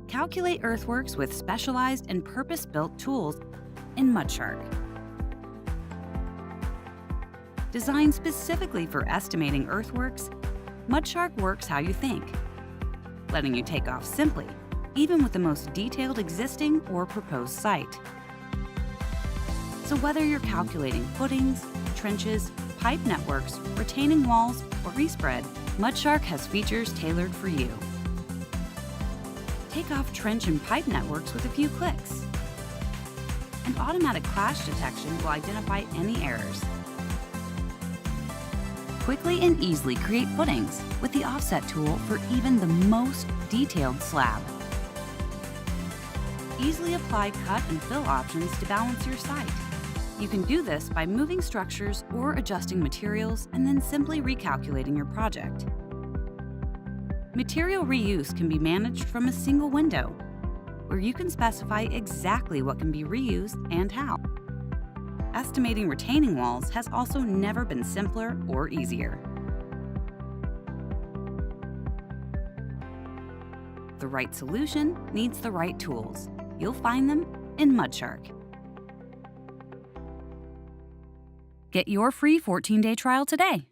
Calculate earthworks with specialized and purpose-built tools in MudShark. Designed specifically for estimating earthworks, MudShark works how you think, letting you take off simply, even with the most detailed existing or proposed site. So whether you're calculating footings, trenches, pipe networks, retaining walls, or respread, MudShark has features tailored for you. Take off trench and pipe networks with a few clicks. And automatic clash detection will identify any errors. Quickly and easily create footings with the offset tool for even the most detailed slab. Easily apply cut and fill options to balance your site. You can do this by moving structures or adjusting materials and then simply recalculating your project. Material reuse can be managed from a single window, where you can specify exactly what can be reused and how. Estimating retaining walls has also never been simpler or easier. The right solution needs the right tools. You'll find them in MudShark. Get your free 14-day trial today.